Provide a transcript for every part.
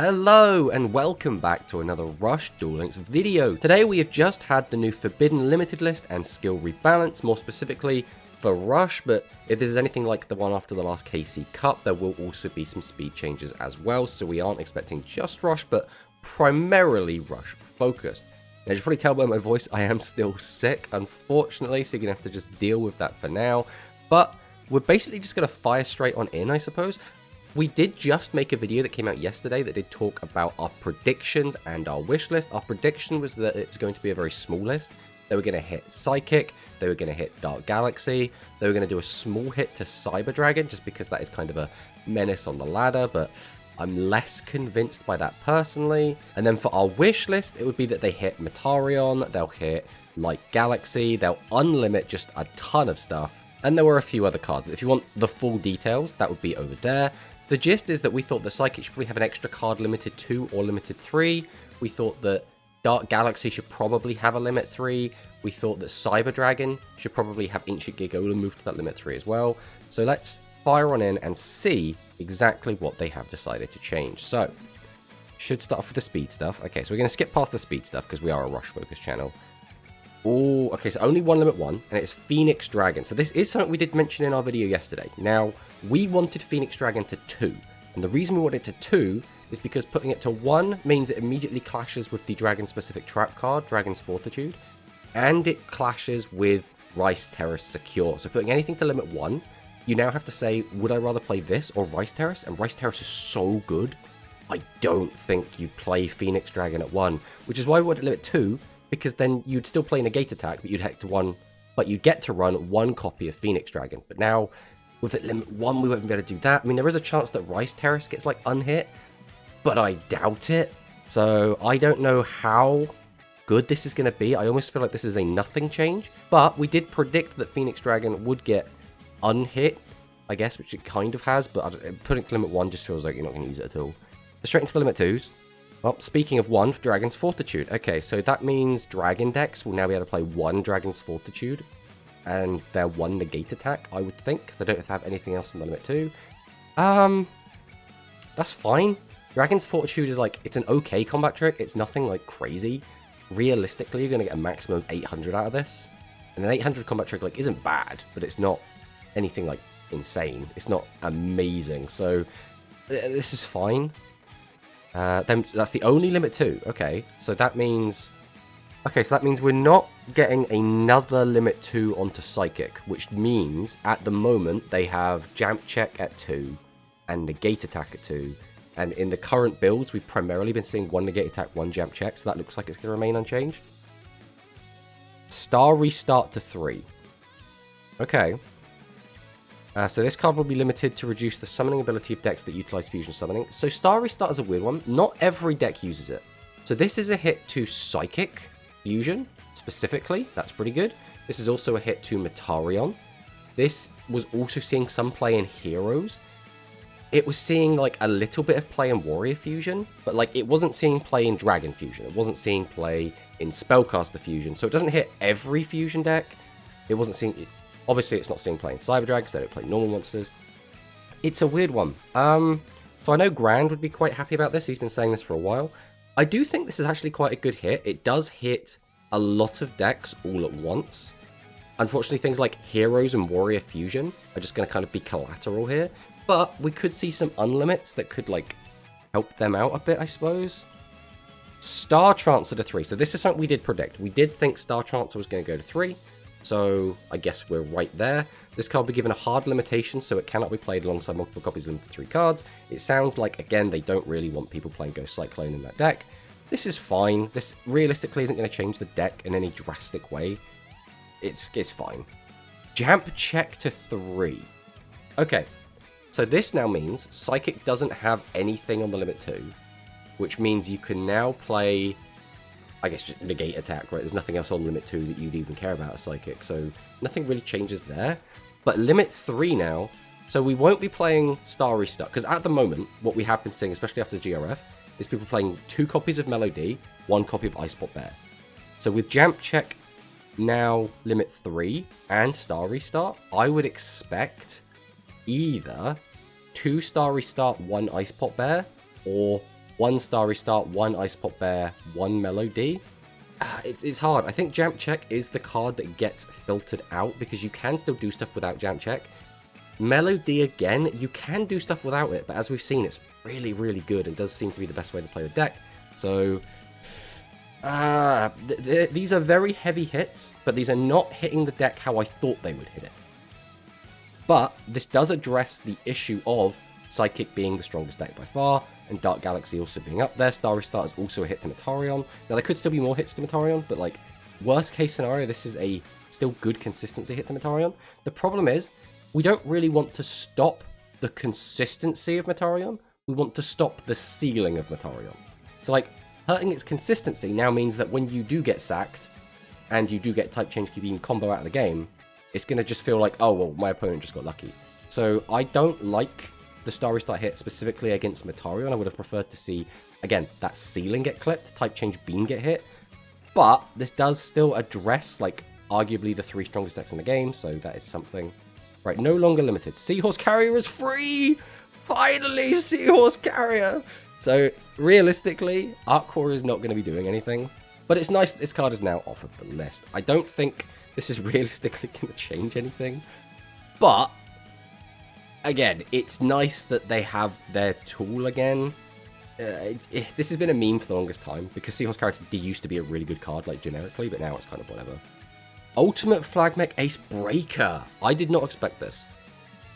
Hello and welcome back to another Rush Duel Links video. Today we have just had the new Forbidden Limited list and skill rebalance, more specifically for Rush, but if this is anything like the one after the last KC Cup, there will also be some speed changes as well, so we aren't expecting just Rush, but primarily Rush focused. Now, as you probably tell by my voice, I am still sick, unfortunately, so you're going to have to just deal with that for now, but we're basically just going to fire straight on in, I suppose. We did just make a video that came out yesterday that did talk about our predictions and our wish list. Our prediction was that it's going to be a very small list. They were going to hit Psychic, they were going to hit Dark Galaxy, they were going to do a small hit to Cyber Dragon, just because that is kind of a menace on the ladder, but I'm less convinced by that personally. And then for our wish list, it would be that they hit Metarion, they'll hit Light Galaxy, they'll unlimit just a ton of stuff, and there were a few other cards. But if you want the full details, that would be over there. The gist is that we thought that Psychic should probably have an extra card limited 2 or limited 3. We thought that Dark Galaxy should probably have a limit 3. We thought that Cyber Dragon should probably have Ancient Gigola move to that limit 3 as well. So let's fire on in and see exactly what they have decided to change. So, should start off with the speed stuff. Okay, so we're going to skip past the speed stuff because we are a Rush focused channel. Oh, okay, so only one limit 1, and it's Phoenix Dragon. So this is something we did mention in our video yesterday. Now, we wanted Phoenix Dragon to 2, and the reason we wanted it to 2 is because putting it to 1 means it immediately clashes with the Dragon-specific trap card, Dragon's Fortitude, and it clashes with Rice Terrace Secure. So putting anything to limit 1, you now have to say, would I rather play this or Rice Terrace? And Rice Terrace is so good, I don't think you play Phoenix Dragon at 1, which is why we wanted limit 2, because then you'd still play Negate Attack, but you'd head to 1, but you'd get to run 1 copy of Phoenix Dragon. But now, with it limit 1, we won't be able to do that. I mean, there is a chance that Rice Terrace gets, like, unhit, but I doubt it. So, I don't know how good this is going to be. I almost feel like this is a nothing change. But we did predict that Phoenix Dragon would get unhit, I guess, which it kind of has, but putting it to limit 1 just feels like you're not going to use it at all. Straight into the limit 2s. Well, speaking of 1, Dragon's Fortitude. Okay, so that means Dragon decks will now be able to play 1 Dragon's Fortitude, and their 1 Negate Attack, I would think, because they don't have anything else in the limit 2. That's fine. Dragon's Fortitude is like, it's an okay combat trick, it's nothing like crazy. Realistically, you're going to get a maximum of 800 out of this, and an 800 combat trick like isn't bad, but it's not anything like insane. It's not amazing, so this is fine. Then that's the only limit 2. Okay, so that means we're not getting another limit 2 onto Psychic, which means at the moment they have Jamp Check at 2 and Negate Attack at 2. And in the current builds, we've primarily been seeing 1 Negate Attack, 1 Jamp Check, so that looks like it's going to remain unchanged. Star Restart to 3. Okay. So this card will be limited to reduce the summoning ability of decks that utilize fusion summoning. So Star Restart is a weird one. Not every deck uses it. So this is a hit to Psychic Fusion, specifically. That's pretty good. This is also a hit to Metarion. This was also seeing some play in Heroes. It was seeing like a little bit of play in Warrior Fusion, but like it wasn't seeing play in Dragon Fusion. It wasn't seeing play in Spellcaster Fusion. So it doesn't hit every fusion deck. It wasn't seeing... Obviously, it's not seeing play in Cyber Dragon, because they don't play normal monsters. It's a weird one. So I know Grand would be quite happy about this. He's been saying this for a while. I do think this is actually quite a good hit. It does hit a lot of decks all at once. Unfortunately, things like Heroes and Warrior Fusion are just going to kind of be collateral here. But we could see some unlimits that could, like, help them out a bit, I suppose. Star Transfer to 3. So this is something we did predict. We did think Star Transfer was going to go to 3. So I guess we're right there. This card will be given a hard limitation, so it cannot be played alongside multiple copies of limited 3 cards. It sounds like, again, they don't really want people playing Ghost Cyclone in that deck. This is fine. This realistically isn't going to change the deck in any drastic way. It's fine. Jamp Check to 3. Okay, so this now means Psychic doesn't have anything on the limit 2, which means you can now play... I guess just Negate Attack, right? There's nothing else on Limit 2 that you'd even care about as Psychic, so nothing really changes there. But Limit 3 now, so we won't be playing Star Restart, because at the moment, what we have been seeing, especially after the GRF, is people playing 2 copies of Melody, 1 copy of Icebot Bear. So with Jamp Check now Limit 3 and Star Restart, I would expect either 2 Star Restart, 1 Icebot Bear, or 1 Starry Start, 1 Ice Pop Bear, 1 Melody. It's hard. I think Jump Check is the card that gets filtered out because you can still do stuff without Jump Check. Melody, again, you can do stuff without it, but as we've seen, it's really, really good and does seem to be the best way to play the deck. So, these are very heavy hits, but these are not hitting the deck how I thought they would hit it. But this does address the issue of Psychic being the strongest deck by far, and Dark Galaxy also being up there. Starry Star is also a hit to Metarion. Now, there could still be more hits to Metarion, but, like, worst case scenario, this is a still good consistency hit to Metarion. The problem is, we don't really want to stop the consistency of Metarion. We want to stop the ceiling of Metarion. So, like, hurting its consistency now means that when you do get sacked, and you do get Type Change Beam combo out of the game, it's going to just feel like, oh, well, my opponent just got lucky. So, I don't like the Starry Start hit specifically against Metarion. I would have preferred to see, again, that ceiling get clipped, Type Change Beam get hit. But this does still address, like, arguably the 3 strongest decks in the game, so that is something. Right, no longer limited. Seahorse Carrier is free! Finally, Seahorse Carrier! So, realistically, Arc Core is not going to be doing anything. But it's nice that this card is now off of the list. I don't think this is realistically going to change anything. But, again, it's nice that they have their tool again. This has been a meme for the longest time, because Seahorse Character D used to be a really good card, like, generically, but now it's kind of whatever. Ultimate Flag Mech Ace Breaker. I did not expect this.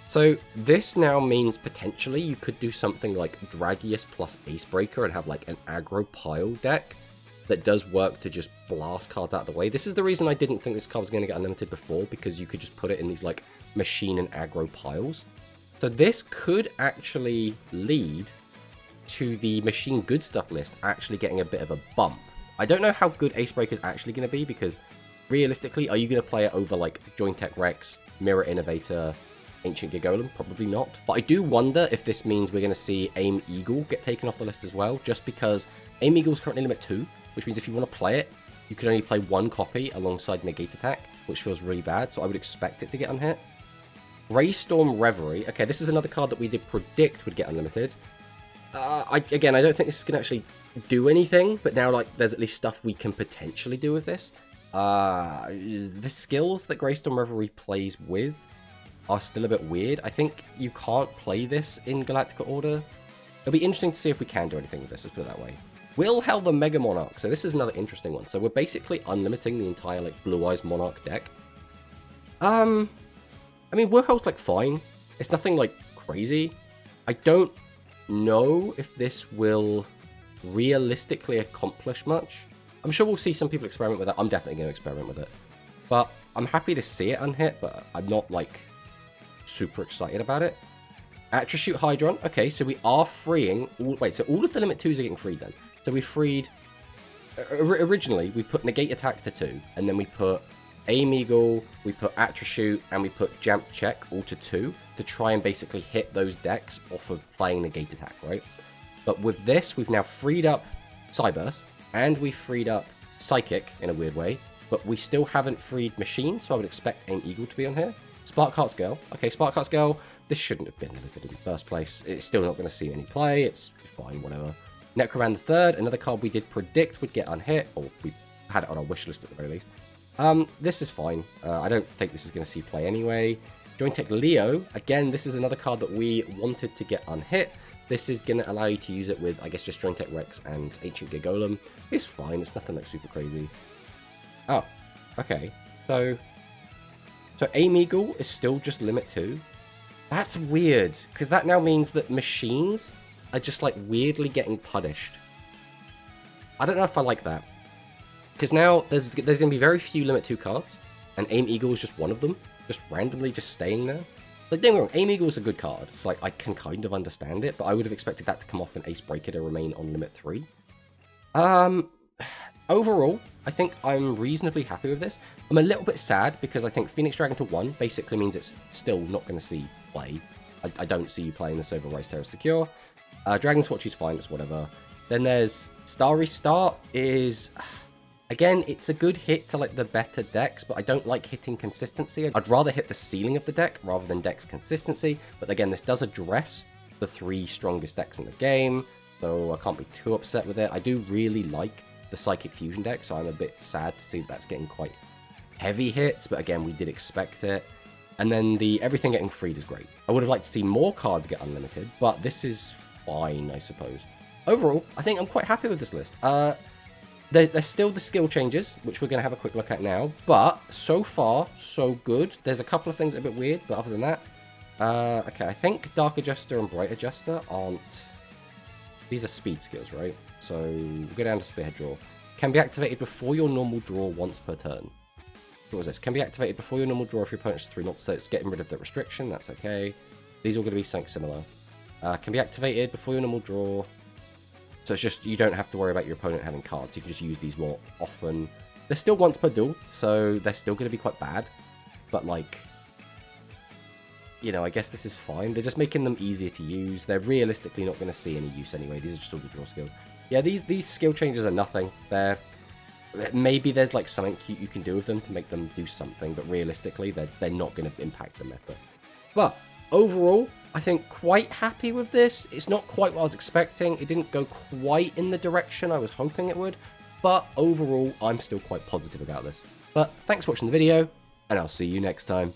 So, this now means potentially you could do something like Dragius plus Ace Breaker and have, like, an aggro pile deck that does work to just blast cards out of the way. This is the reason I didn't think this card was going to get unlimited before, because you could just put it in these, like, machine and aggro piles. So this could actually lead to the Machine Good Stuff list actually getting a bit of a bump. I don't know how good Ace Breaker is actually going to be, because realistically, are you going to play it over, like, Jointech Rex, Mirror Innovator, Ancient Gigolem? Probably not. But I do wonder if this means we're going to see Aim Eagle get taken off the list as well, just because Aim Eagle is currently limit 2, which means if you want to play it, you can only play 1 copy alongside Negate Attack, which feels really bad, so I would expect it to get unhit. Raystorm Reverie. Okay, this is another card that we did predict would get unlimited. Again, I don't think this is going to actually do anything, but now, like, there's at least stuff we can potentially do with this. The skills that Greystorm Reverie plays with are still a bit weird. I think you can't play this in Galactica Order. It'll be interesting to see if we can do anything with this, let's put it that way. Wilhel the Mega Monarch. So this is another interesting one. So we're basically unlimiting the entire, like, Blue Eyes Monarch deck. I mean, Wilhel's, like, fine. It's nothing, like, crazy. I don't know if this will realistically accomplish much. I'm sure we'll see some people experiment with it. I'm definitely going to experiment with it. But I'm happy to see it unhit, but I'm not, like, super excited about it. Attribute Hydron. Okay, so we are freeing... Wait, so all of the limit 2s are getting freed then. So we freed... Originally, we put Negate Attack to 2, and then we put Aim Eagle, we put Attribute, and we put Jump Check all to 2 to try and basically hit those decks off of playing Negate Attack, right? But with this, we've now freed up Cyburst, and we freed up Psychic in a weird way, but we still haven't freed Machine, so I would expect Aim Eagle to be on here. Sparkheart's Girl. Okay, Sparkheart's Girl, this shouldn't have been limited in the first place. It's still not going to see any play. It's fine, whatever. Necroman the Third, another card we did predict would get unhit, or we had it on our wish list at the very least. This is fine. I don't think this is going to see play anyway. Jointech Leo, again, this is another card that we wanted to get unhit. This is going to allow you to use it with, I guess, just Jointech Rex and Ancient Gigolem. It's fine. It's nothing, like, super crazy. Oh, okay. So Aim Eagle is still just limit 2. That's weird, because that now means that machines are just, like, weirdly getting punished. I don't know if I like that. Because now there's going to be very few limit 2 cards, and Aim Eagle is just one of them, just randomly just staying there. Like, don't get me wrong, Aim Eagle is a good card. It's like, I can kind of understand it, but I would have expected that to come off an Ace Breaker to remain on limit 3. Overall, I think I'm reasonably happy with this. I'm a little bit sad because I think Phoenix Dragon to 1 basically means it's still not going to see play. I don't see you playing this over Rise Terror Secure. Dragon's Watch is fine, it's whatever. Then there's Starry Start is... Again, it's a good hit to, like, the better decks, but I don't like hitting consistency. I'd rather hit the ceiling of the deck rather than deck's consistency. But again, this does address the 3 strongest decks in the game. so I can't be too upset with it. I do really like the Psychic Fusion deck, so I'm a bit sad to see that's getting quite heavy hits, but again, we did expect it. And then the everything getting freed is great. I would have liked to see more cards get unlimited, but this is fine, I suppose. Overall, I think I'm quite happy with this list. There's still the skill changes, which we're going to have a quick look at now, but so far, so good. There's a couple of things that are a bit weird, but other than that, okay, I think Dark Adjuster and Bright Adjuster aren't... These are speed skills, right? So we'll go down to Spearhead Draw. Can be activated before your normal draw once per turn. What was this? Can be activated before your normal draw if your opponent's 3-0, so it's getting rid of the restriction, that's okay. These are all going to be something similar. Can be activated before your normal draw. So it's just, you don't have to worry about your opponent having cards. You can just use these more often. They're still once per duel, so they're still going to be quite bad. But like, you know, I guess this is fine. They're just making them easier to use. They're realistically not going to see any use anyway. These are just all the draw skills. Yeah, these skill changes are nothing. Maybe there's like something cute you can do with them to make them do something, but realistically, they're not going to impact the meta. But overall, I think quite happy with this. It's not quite what I was expecting. It didn't go quite in the direction I was hoping it would, but overall, I'm still quite positive about this. But thanks for watching the video, and I'll see you next time.